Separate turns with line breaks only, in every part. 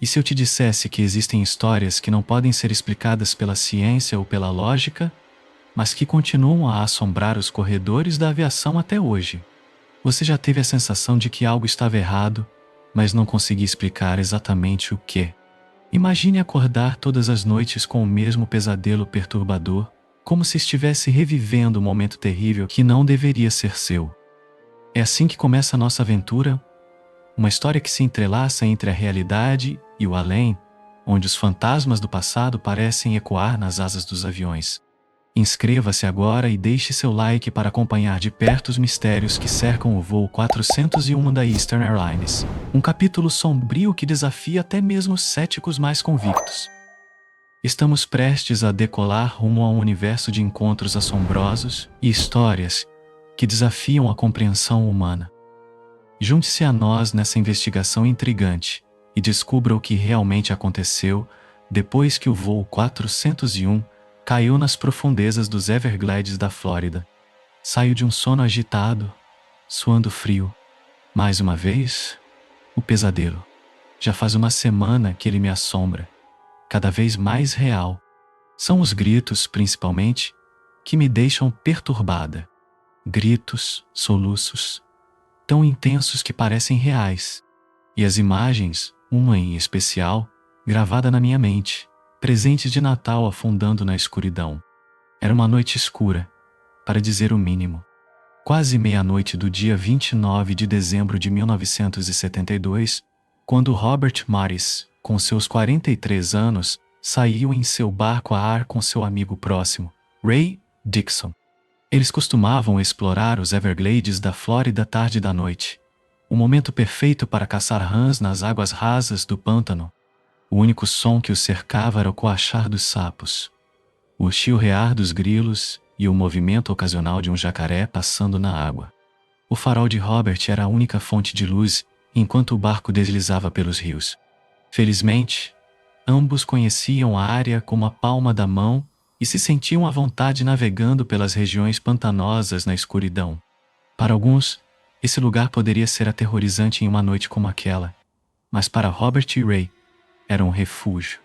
E se eu te dissesse que existem histórias que não podem ser explicadas pela ciência ou pela lógica, mas que continuam a assombrar os corredores da aviação até hoje? Você já teve a sensação de que algo estava errado, mas não conseguia explicar exatamente o que? Imagine acordar todas as noites com o mesmo pesadelo perturbador, como se estivesse revivendo um momento terrível que não deveria ser seu. É assim que começa a nossa aventura, uma história que se entrelaça entre a realidade e o além, onde os fantasmas do passado parecem ecoar nas asas dos aviões. Inscreva-se agora e deixe seu like para acompanhar de perto os mistérios que cercam o voo 401 da Eastern Airlines. Um capítulo sombrio que desafia até mesmo os céticos mais convictos. Estamos prestes a decolar rumo a um universo de encontros assombrosos e histórias que desafiam a compreensão humana. Junte-se a nós nessa investigação intrigante e descubra o que realmente aconteceu depois que o voo 401 caiu nas profundezas dos Everglades da Flórida. Saio de um sono agitado, suando frio. Mais uma vez, o pesadelo. Já faz uma semana que ele me assombra, cada vez mais real. São os gritos, principalmente, que me deixam perturbada. Gritos, soluços, tão intensos que parecem reais. E as imagens, uma em especial, gravada na minha mente, presentes de Natal afundando na escuridão. Era uma noite escura, para dizer o mínimo. Quase meia-noite do dia 29 de dezembro de 1972, quando Robert Morris, com seus 43 anos, saiu em seu barco a ar com seu amigo próximo, Ray Dixon. Eles costumavam explorar os Everglades da Flórida tarde da noite, o momento perfeito para caçar rãs nas águas rasas do pântano. O único som que os cercava era o coachar dos sapos, o chilrear dos grilos e o movimento ocasional de um jacaré passando na água. O farol de Robert era a única fonte de luz enquanto o barco deslizava pelos rios. Felizmente, ambos conheciam a área como a palma da mão e se sentiam à vontade navegando pelas regiões pantanosas na escuridão. Para alguns, esse lugar poderia ser aterrorizante em uma noite como aquela, mas para Robert e Ray, era um refúgio,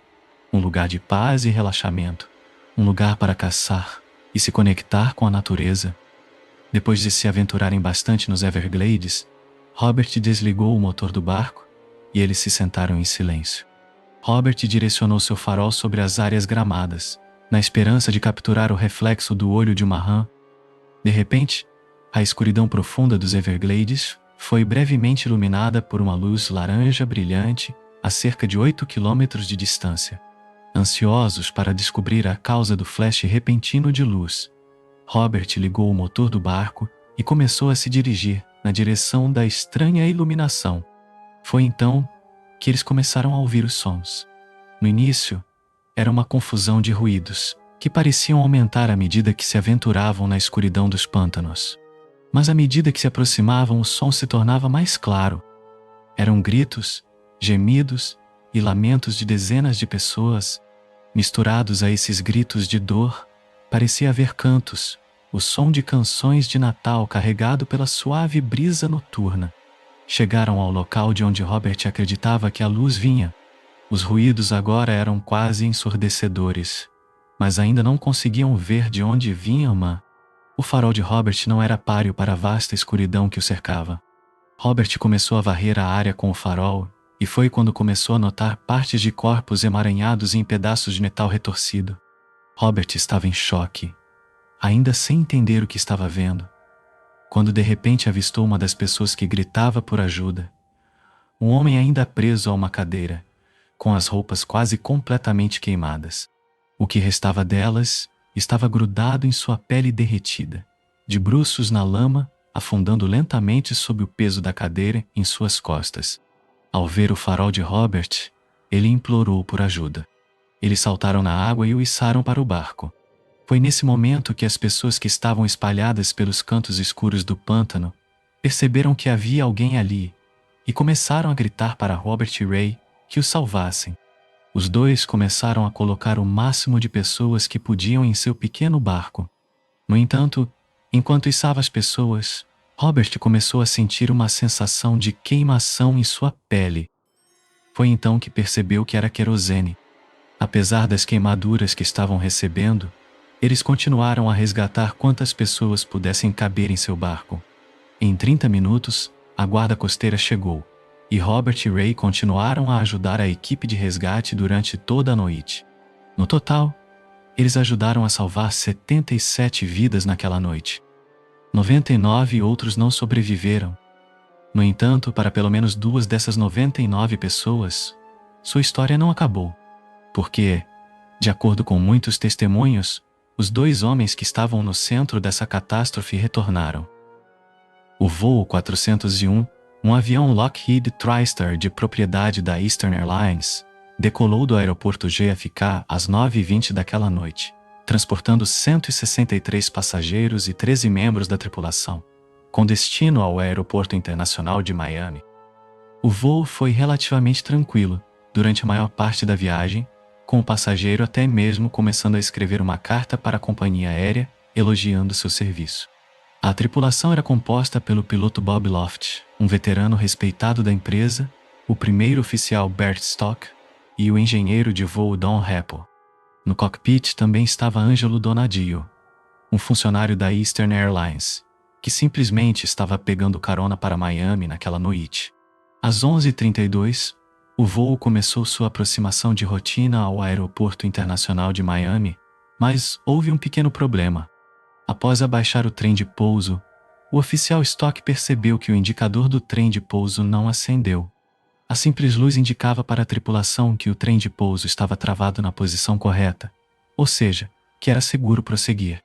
um lugar de paz e relaxamento, um lugar para caçar e se conectar com a natureza. Depois de se aventurarem bastante nos Everglades, Robert desligou o motor do barco e eles se sentaram em silêncio. Robert direcionou seu farol sobre as áreas gramadas, na esperança de capturar o reflexo do olho de uma rã. De repente, a escuridão profunda dos Everglades foi brevemente iluminada por uma luz laranja brilhante a cerca de 8 quilômetros de distância. Ansiosos para descobrir a causa do flash repentino de luz, Robert ligou o motor do barco e começou a se dirigir na direção da estranha iluminação. Foi então que eles começaram a ouvir os sons. No início, era uma confusão de ruídos, que pareciam aumentar à medida que se aventuravam na escuridão dos pântanos. Mas à medida que se aproximavam, o som se tornava mais claro. Eram gritos, gemidos e lamentos de dezenas de pessoas. Misturados a esses gritos de dor, parecia haver cantos, o som de canções de Natal carregado pela suave brisa noturna. Chegaram ao local de onde Robert acreditava que a luz vinha. Os ruídos agora eram quase ensurdecedores, mas ainda não conseguiam ver de onde vinha O farol de Robert não era páreo para a vasta escuridão que o cercava. Robert começou a varrer a área com o farol, e foi quando começou a notar partes de corpos emaranhados em pedaços de metal retorcido. Robert estava em choque, ainda sem entender o que estava vendo, quando de repente avistou uma das pessoas que gritava por ajuda. Um homem ainda preso a uma cadeira, com as roupas quase completamente queimadas. O que restava delas estava grudado em sua pele derretida, de bruços na lama, afundando lentamente sob o peso da cadeira em suas costas. Ao ver o farol de Robert, ele implorou por ajuda. Eles saltaram na água e o içaram para o barco. Foi nesse momento que as pessoas que estavam espalhadas pelos cantos escuros do pântano perceberam que havia alguém ali e começaram a gritar para Robert e Ray que o salvassem. Os dois começaram a colocar o máximo de pessoas que podiam em seu pequeno barco. No entanto, enquanto içava as pessoas, Robert começou a sentir uma sensação de queimação em sua pele. Foi então que percebeu que era querosene. Apesar das queimaduras que estavam recebendo, eles continuaram a resgatar quantas pessoas pudessem caber em seu barco. Em 30 minutos, a guarda costeira chegou, e Robert e Ray continuaram a ajudar a equipe de resgate durante toda a noite. No total, eles ajudaram a salvar 77 vidas naquela noite. 99 outros não sobreviveram. No entanto, para pelo menos 2 dessas 99 pessoas, sua história não acabou. Porque, de acordo com muitos testemunhos, os 2 homens que estavam no centro dessa catástrofe retornaram. O voo 401, um avião Lockheed TriStar de propriedade da Eastern Airlines, decolou do aeroporto JFK às 9h20 daquela noite, transportando 163 passageiros e 13 membros da tripulação, com destino ao Aeroporto Internacional de Miami. O voo foi relativamente tranquilo durante a maior parte da viagem, com o passageiro até mesmo começando a escrever uma carta para a companhia aérea elogiando seu serviço. A tripulação era composta pelo piloto Bob Loft, um veterano respeitado da empresa, o primeiro oficial Bert Stock e o engenheiro de voo Don Rappel. No cockpit também estava Angelo Donadio, um funcionário da Eastern Airlines, que simplesmente estava pegando carona para Miami naquela noite. Às 11h32, o voo começou sua aproximação de rotina ao Aeroporto Internacional de Miami, mas houve um pequeno problema. Após abaixar o trem de pouso, o oficial Stock percebeu que o indicador do trem de pouso não acendeu. A simples luz indicava para a tripulação que o trem de pouso estava travado na posição correta, ou seja, que era seguro prosseguir.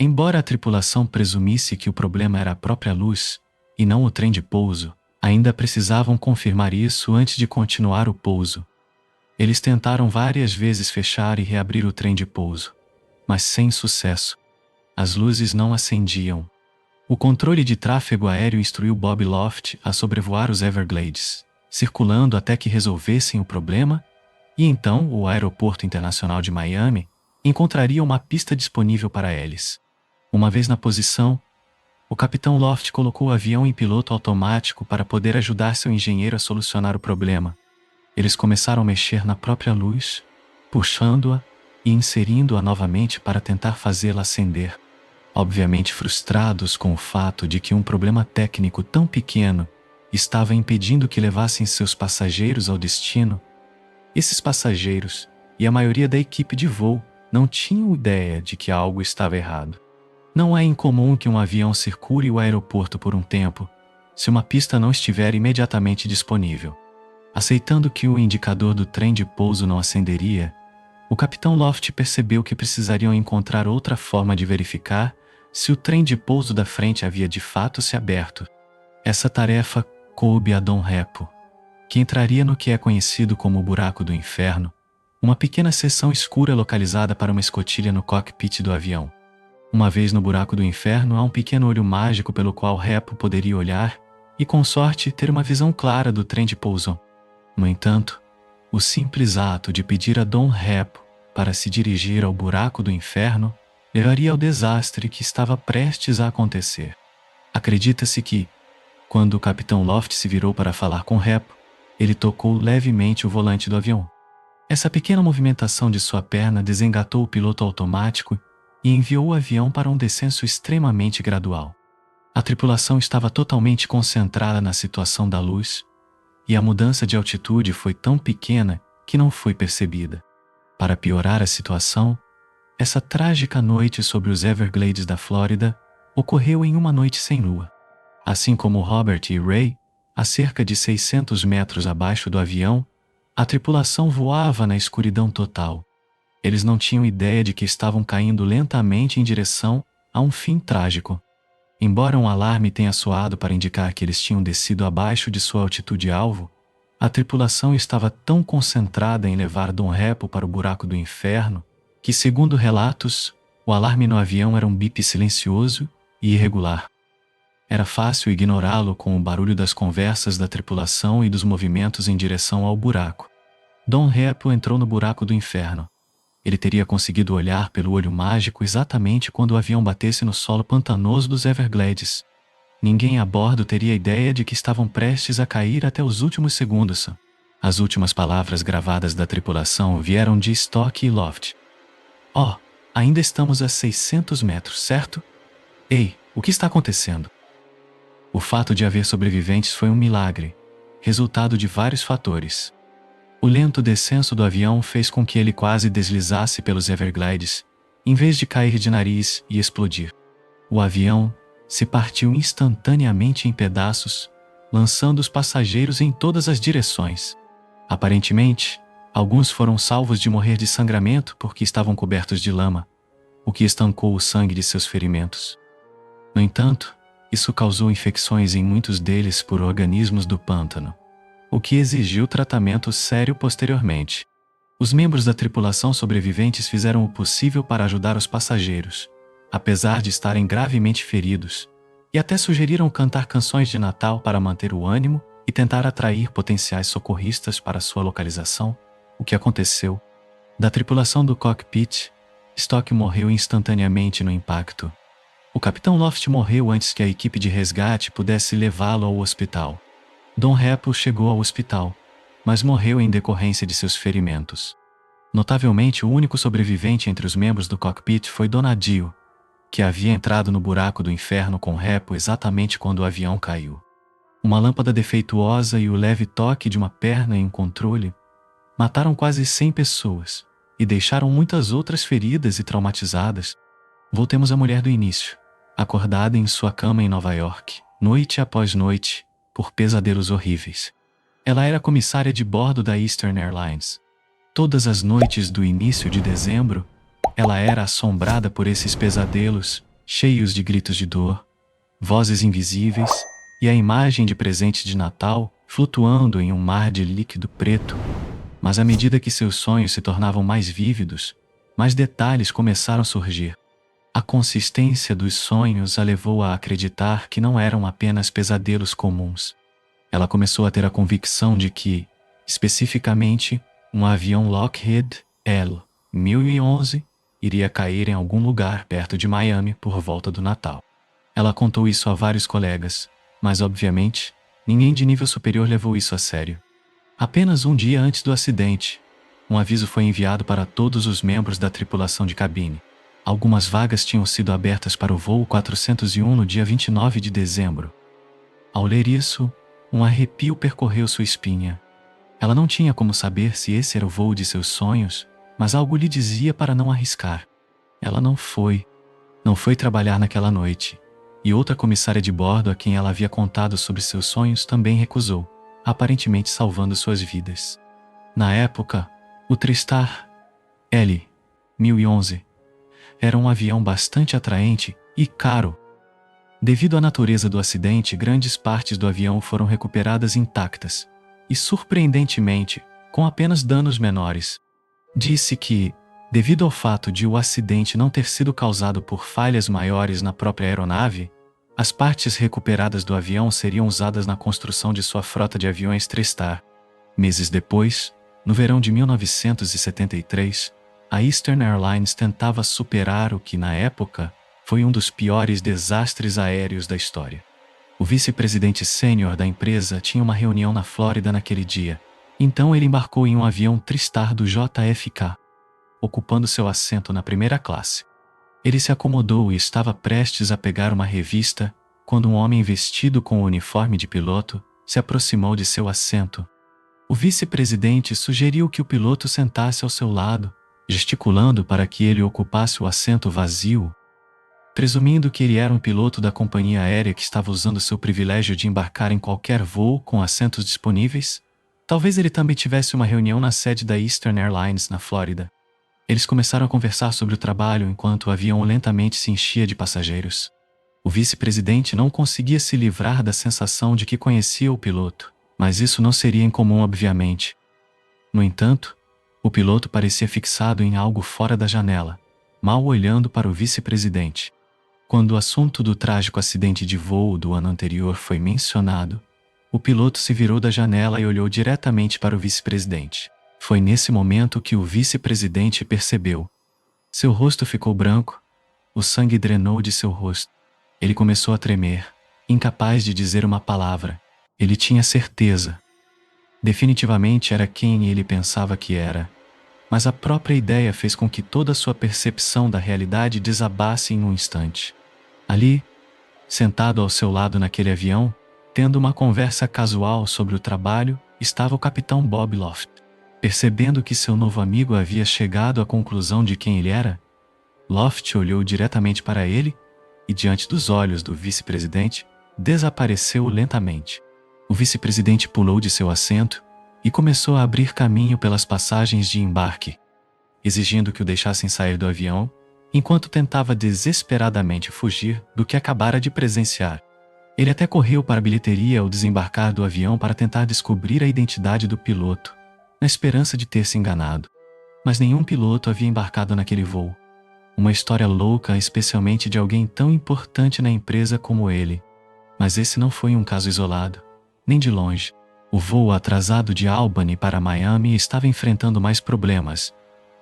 Embora a tripulação presumisse que o problema era a própria luz, e não o trem de pouso, ainda precisavam confirmar isso antes de continuar o pouso. Eles tentaram várias vezes fechar e reabrir o trem de pouso, mas sem sucesso. As luzes não acendiam. O controle de tráfego aéreo instruiu Bob Loft a sobrevoar os Everglades, circulando até que resolvessem o problema, e então o Aeroporto Internacional de Miami encontraria uma pista disponível para eles. Uma vez na posição, o capitão Loft colocou o avião em piloto automático para poder ajudar seu engenheiro a solucionar o problema. Eles começaram a mexer na própria luz, puxando-a e inserindo-a novamente para tentar fazê-la acender. Obviamente frustrados com o fato de que um problema técnico tão pequeno estava impedindo que levassem seus passageiros ao destino, esses passageiros e a maioria da equipe de voo não tinham ideia de que algo estava errado. Não é incomum que um avião circule o aeroporto por um tempo, se uma pista não estiver imediatamente disponível. Aceitando que o indicador do trem de pouso não acenderia, o capitão Loft percebeu que precisariam encontrar outra forma de verificar se o trem de pouso da frente havia de fato se aberto. Essa tarefa coube a Don Rappel, que entraria no que é conhecido como o buraco do inferno, uma pequena seção escura localizada para uma escotilha no cockpit do avião. Uma vez no buraco do inferno, há um pequeno olho mágico pelo qual Rappel poderia olhar e, com sorte, ter uma visão clara do trem de pouso. No entanto, o simples ato de pedir a Don Rappel para se dirigir ao buraco do inferno levaria ao desastre que estava prestes a acontecer. Acredita-se que, quando o capitão Loft se virou para falar com Rappel, ele tocou levemente o volante do avião. Essa pequena movimentação de sua perna desengatou o piloto automático e enviou o avião para um descenso extremamente gradual. A tripulação estava totalmente concentrada na situação da luz, e a mudança de altitude foi tão pequena que não foi percebida. Para piorar a situação, essa trágica noite sobre os Everglades da Flórida ocorreu em uma noite sem lua. Assim como Robert e Ray, a cerca de 600 metros abaixo do avião, a tripulação voava na escuridão total. Eles não tinham ideia de que estavam caindo lentamente em direção a um fim trágico. Embora um alarme tenha soado para indicar que eles tinham descido abaixo de sua altitude-alvo, a tripulação estava tão concentrada em levar Don Rappel para o buraco do inferno que, segundo relatos, o alarme no avião era um bip silencioso e irregular. Era fácil ignorá-lo com o barulho das conversas da tripulação e dos movimentos em direção ao buraco. Don Rappel entrou no buraco do inferno. Ele teria conseguido olhar pelo olho mágico exatamente quando o avião batesse no solo pantanoso dos Everglades. Ninguém a bordo teria ideia de que estavam prestes a cair até os últimos segundos. As últimas palavras gravadas da tripulação vieram de Stock e Loft. "Oh, ainda estamos a 600 metros, certo? Ei, o que está acontecendo?" O fato de haver sobreviventes foi um milagre, resultado de vários fatores. O lento descenso do avião fez com que ele quase deslizasse pelos Everglades, em vez de cair de nariz e explodir. O avião se partiu instantaneamente em pedaços, lançando os passageiros em todas as direções. Aparentemente, alguns foram salvos de morrer de sangramento porque estavam cobertos de lama, o que estancou o sangue de seus ferimentos. No entanto, isso causou infecções em muitos deles por organismos do pântano, o que exigiu tratamento sério posteriormente. Os membros da tripulação sobreviventes fizeram o possível para ajudar os passageiros, apesar de estarem gravemente feridos, e até sugeriram cantar canções de Natal para manter o ânimo e tentar atrair potenciais socorristas para sua localização, o que aconteceu. Da tripulação do cockpit, Stock morreu instantaneamente no impacto. O capitão Loft morreu antes que a equipe de resgate pudesse levá-lo ao hospital. Don Heppel chegou ao hospital, mas morreu em decorrência de seus ferimentos. Notavelmente, o único sobrevivente entre os membros do cockpit foi Donadio, que havia entrado no buraco do inferno com Heppel exatamente quando o avião caiu. Uma lâmpada defeituosa e o leve toque de uma perna em um controle mataram quase 100 pessoas e deixaram muitas outras feridas e traumatizadas. Voltemos à mulher do início, acordada em sua cama em Nova York, noite após noite, por pesadelos horríveis. Ela era comissária de bordo da Eastern Airlines. Todas as noites do início de dezembro, ela era assombrada por esses pesadelos, cheios de gritos de dor, vozes invisíveis e a imagem de presente de Natal flutuando em um mar de líquido preto. Mas à medida que seus sonhos se tornavam mais vívidos, mais detalhes começaram a surgir. A consistência dos sonhos a levou a acreditar que não eram apenas pesadelos comuns. Ela começou a ter a convicção de que, especificamente, um avião Lockheed L-1011 iria cair em algum lugar perto de Miami por volta do Natal. Ela contou isso a vários colegas, mas obviamente, ninguém de nível superior levou isso a sério. Apenas um dia antes do acidente, um aviso foi enviado para todos os membros da tripulação de cabine. Algumas vagas tinham sido abertas para o voo 401 no dia 29 de dezembro. Ao ler isso, um arrepio percorreu sua espinha. Ela não tinha como saber se esse era o voo de seus sonhos, mas algo lhe dizia para não arriscar. Ela não foi trabalhar naquela noite, e outra comissária de bordo a quem ela havia contado sobre seus sonhos também recusou, aparentemente salvando suas vidas. Na época, o TriStar L-1011 era um avião bastante atraente e caro. Devido à natureza do acidente, grandes partes do avião foram recuperadas intactas e, surpreendentemente, com apenas danos menores. Disse que, devido ao fato de o acidente não ter sido causado por falhas maiores na própria aeronave, as partes recuperadas do avião seriam usadas na construção de sua frota de aviões TriStar. Meses depois, no verão de 1973, a Eastern Airlines tentava superar o que, na época, foi um dos piores desastres aéreos da história. O vice-presidente sênior da empresa tinha uma reunião na Flórida naquele dia, então ele embarcou em um avião TriStar do JFK, ocupando seu assento na primeira classe. Ele se acomodou e estava prestes a pegar uma revista quando um homem vestido com o uniforme de piloto se aproximou de seu assento. O vice-presidente sugeriu que o piloto sentasse ao seu lado, gesticulando para que ele ocupasse o assento vazio. Presumindo que ele era um piloto da companhia aérea que estava usando seu privilégio de embarcar em qualquer voo com assentos disponíveis, talvez ele também tivesse uma reunião na sede da Eastern Airlines na Flórida. Eles começaram a conversar sobre o trabalho enquanto o avião lentamente se enchia de passageiros. O vice-presidente não conseguia se livrar da sensação de que conhecia o piloto, mas isso não seria incomum, obviamente. No entanto, o piloto parecia fixado em algo fora da janela, mal olhando para o vice-presidente. Quando o assunto do trágico acidente de voo do ano anterior foi mencionado, o piloto se virou da janela e olhou diretamente para o vice-presidente. Foi nesse momento que o vice-presidente percebeu. Seu rosto ficou branco, o sangue drenou de seu rosto. Ele começou a tremer, incapaz de dizer uma palavra. Ele tinha certeza. Definitivamente era quem ele pensava que era, mas a própria ideia fez com que toda sua percepção da realidade desabasse em um instante. Ali, sentado ao seu lado naquele avião, tendo uma conversa casual sobre o trabalho, estava o capitão Bob Loft. Percebendo que seu novo amigo havia chegado à conclusão de quem ele era, Loft olhou diretamente para ele e, diante dos olhos do vice-presidente, desapareceu lentamente. O vice-presidente pulou de seu assento e começou a abrir caminho pelas passagens de embarque, exigindo que o deixassem sair do avião, enquanto tentava desesperadamente fugir do que acabara de presenciar. Ele até correu para a bilheteria ao desembarcar do avião para tentar descobrir a identidade do piloto, na esperança de ter se enganado. Mas nenhum piloto havia embarcado naquele voo. Uma história louca, especialmente de alguém tão importante na empresa como ele. Mas esse não foi um caso isolado, nem de longe. O voo atrasado de Albany para Miami estava enfrentando mais problemas,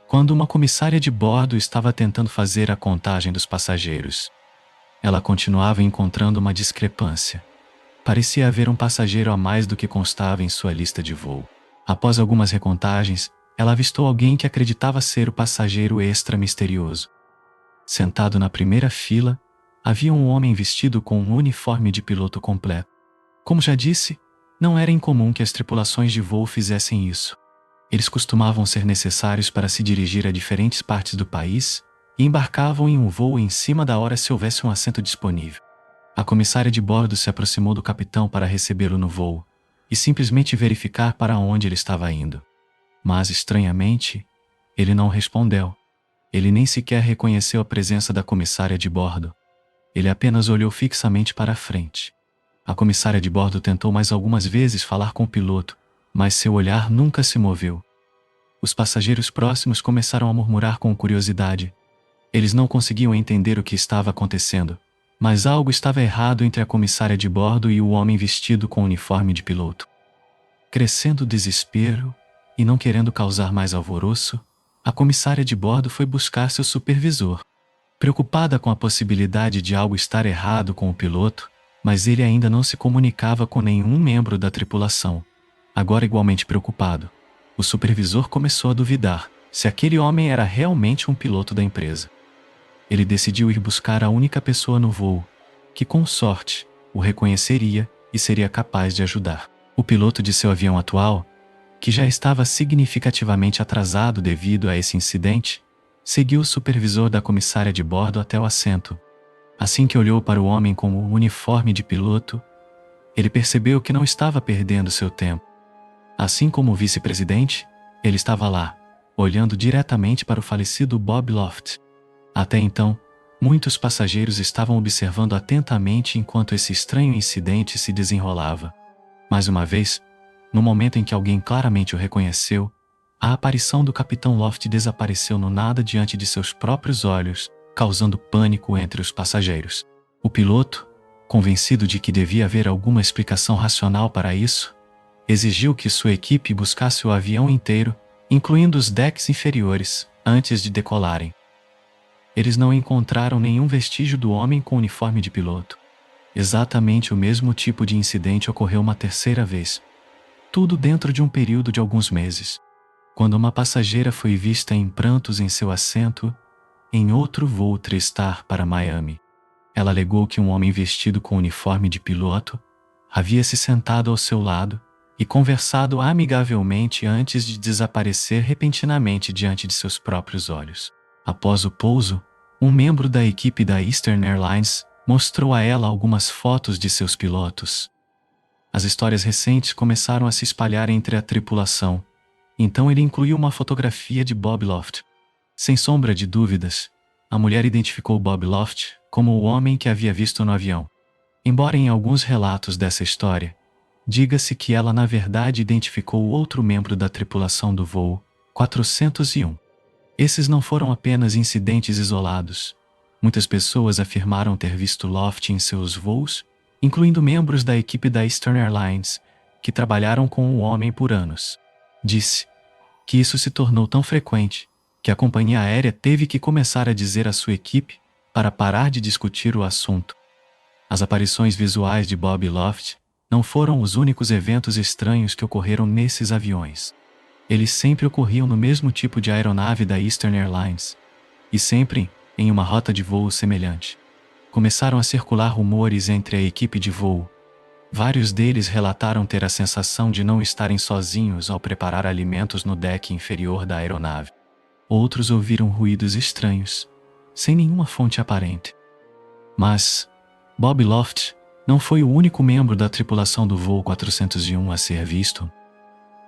quando uma comissária de bordo estava tentando fazer a contagem dos passageiros. Ela continuava encontrando uma discrepância. Parecia haver um passageiro a mais do que constava em sua lista de voo. Após algumas recontagens, ela avistou alguém que acreditava ser o passageiro extra misterioso. Sentado na primeira fila, havia um homem vestido com um uniforme de piloto completo. Como já disse, não era incomum que as tripulações de voo fizessem isso. Eles costumavam ser necessários para se dirigir a diferentes partes do país e embarcavam em um voo em cima da hora se houvesse um assento disponível. A comissária de bordo se aproximou do capitão para recebê-lo no voo e simplesmente verificar para onde ele estava indo. Mas, estranhamente, ele não respondeu. Ele nem sequer reconheceu a presença da comissária de bordo. Ele apenas olhou fixamente para a frente. A comissária de bordo tentou mais algumas vezes falar com o piloto, mas seu olhar nunca se moveu. Os passageiros próximos começaram a murmurar com curiosidade. Eles não conseguiam entender o que estava acontecendo, mas algo estava errado entre a comissária de bordo e o homem vestido com o uniforme de piloto. Crescendo o desespero e não querendo causar mais alvoroço, a comissária de bordo foi buscar seu supervisor. Preocupada com a possibilidade de algo estar errado com o piloto, mas ele ainda não se comunicava com nenhum membro da tripulação. Agora igualmente preocupado, o supervisor começou a duvidar se aquele homem era realmente um piloto da empresa. Ele decidiu ir buscar a única pessoa no voo, que com sorte, o reconheceria e seria capaz de ajudar. O piloto de seu avião atual, que já estava significativamente atrasado devido a esse incidente, seguiu o supervisor da comissária de bordo até o assento. Assim que olhou para o homem com o uniforme de piloto, ele percebeu que não estava perdendo seu tempo. Assim como o vice-presidente, ele estava lá, olhando diretamente para o falecido Bob Loft. Até então, muitos passageiros estavam observando atentamente enquanto esse estranho incidente se desenrolava. Mais uma vez, no momento em que alguém claramente o reconheceu, a aparição do capitão Loft desapareceu no nada diante de seus próprios olhos, causando pânico entre os passageiros. O piloto, convencido de que devia haver alguma explicação racional para isso, exigiu que sua equipe buscasse o avião inteiro, incluindo os decks inferiores, antes de decolarem. Eles não encontraram nenhum vestígio do homem com uniforme de piloto. Exatamente o mesmo tipo de incidente ocorreu uma terceira vez. Tudo dentro de um período de alguns meses, quando uma passageira foi vista em prantos em seu assento, em outro voo TriStar para Miami. Ela alegou que um homem vestido com uniforme de piloto havia se sentado ao seu lado e conversado amigavelmente antes de desaparecer repentinamente diante de seus próprios olhos. Após o pouso, um membro da equipe da Eastern Airlines mostrou a ela algumas fotos de seus pilotos. As histórias recentes começaram a se espalhar entre a tripulação, então ele incluiu uma fotografia de Bob Loft. Sem sombra de dúvidas, a mulher identificou Bob Loft como o homem que havia visto no avião. Embora em alguns relatos dessa história, diga-se que ela na verdade identificou outro membro da tripulação do voo 401. Esses não foram apenas incidentes isolados. Muitas pessoas afirmaram ter visto Loft em seus voos, incluindo membros da equipe da Eastern Airlines, que trabalharam com o homem por anos. Disse que isso se tornou tão frequente que a companhia aérea teve que começar a dizer à sua equipe para parar de discutir o assunto. As aparições visuais de Bob Loft não foram os únicos eventos estranhos que ocorreram nesses aviões. Eles sempre ocorriam no mesmo tipo de aeronave da Eastern Airlines, e sempre em uma rota de voo semelhante. Começaram a circular rumores entre a equipe de voo. Vários deles relataram ter a sensação de não estarem sozinhos ao preparar alimentos no deck inferior da aeronave. Outros ouviram ruídos estranhos, sem nenhuma fonte aparente. Mas Bob Loft não foi o único membro da tripulação do voo 401 a ser visto.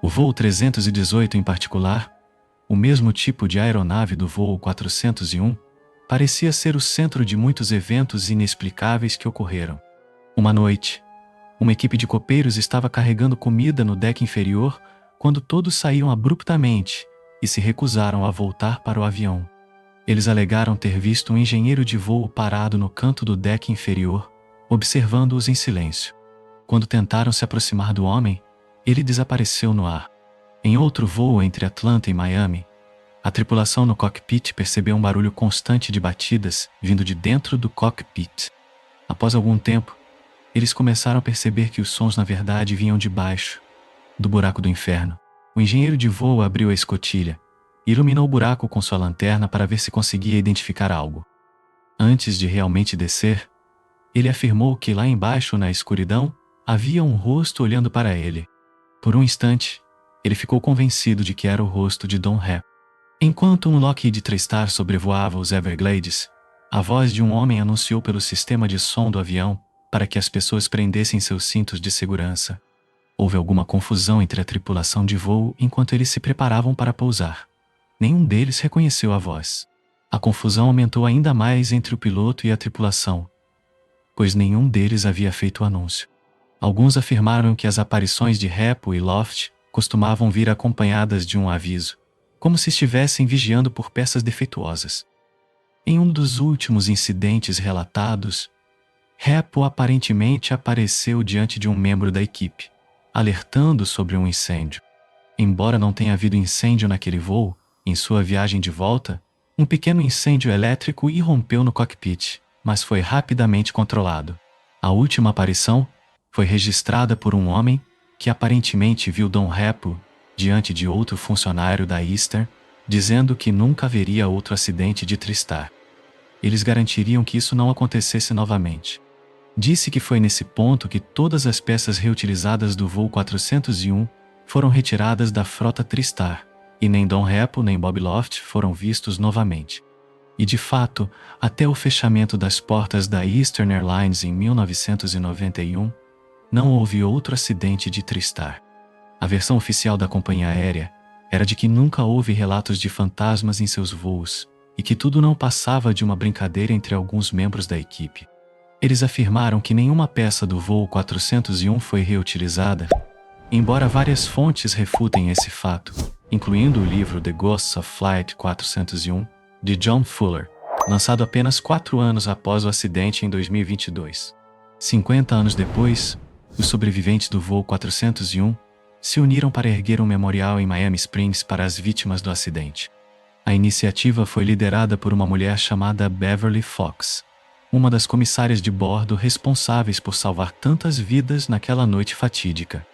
O voo 318 em particular, o mesmo tipo de aeronave do voo 401, parecia ser o centro de muitos eventos inexplicáveis que ocorreram. Uma noite, uma equipe de copeiros estava carregando comida no deck inferior quando todos saíram abruptamente e se recusaram a voltar para o avião. Eles alegaram ter visto um engenheiro de voo parado no canto do deck inferior, observando-os em silêncio. Quando tentaram se aproximar do homem, ele desapareceu no ar. Em outro voo entre Atlanta e Miami, a tripulação no cockpit percebeu um barulho constante de batidas vindo de dentro do cockpit. Após algum tempo, eles começaram a perceber que os sons na verdade vinham de baixo, do buraco do inferno. O engenheiro de voo abriu a escotilha e iluminou o buraco com sua lanterna para ver se conseguia identificar algo. Antes de realmente descer, ele afirmou que lá embaixo, na escuridão, havia um rosto olhando para ele. Por um instante, ele ficou convencido de que era o rosto de Don Rapp. Enquanto um Lockheed TriStar sobrevoava os Everglades, a voz de um homem anunciou pelo sistema de som do avião para que as pessoas prendessem seus cintos de segurança. Houve alguma confusão entre a tripulação de voo enquanto eles se preparavam para pousar. Nenhum deles reconheceu a voz. A confusão aumentou ainda mais entre o piloto e a tripulação, pois nenhum deles havia feito o anúncio. Alguns afirmaram que as aparições de Rapp e Loft costumavam vir acompanhadas de um aviso, como se estivessem vigiando por peças defeituosas. Em um dos últimos incidentes relatados, Rapp aparentemente apareceu diante de um membro da equipe, alertando sobre um incêndio. Embora não tenha havido incêndio naquele voo, em sua viagem de volta, um pequeno incêndio elétrico irrompeu no cockpit, mas foi rapidamente controlado. A última aparição foi registrada por um homem que aparentemente viu Don Rapp diante de outro funcionário da Eastern, dizendo que nunca haveria outro acidente de TriStar. Eles garantiriam que isso não acontecesse novamente. Disse que foi nesse ponto que todas as peças reutilizadas do voo 401 foram retiradas da frota TriStar, e nem Don Rapp nem Bob Loft foram vistos novamente. E de fato, até o fechamento das portas da Eastern Airlines em 1991, não houve outro acidente de TriStar. A versão oficial da companhia aérea era de que nunca houve relatos de fantasmas em seus voos e que tudo não passava de uma brincadeira entre alguns membros da equipe. Eles afirmaram que nenhuma peça do voo 401 foi reutilizada, embora várias fontes refutem esse fato, incluindo o livro The Ghosts of Flight 401, de John Fuller, lançado apenas 4 anos após o acidente em 2022. 50 anos depois, os sobreviventes do voo 401 se uniram para erguer um memorial em Miami Springs para as vítimas do acidente. A iniciativa foi liderada por uma mulher chamada Beverly Fox, uma das comissárias de bordo responsáveis por salvar tantas vidas naquela noite fatídica.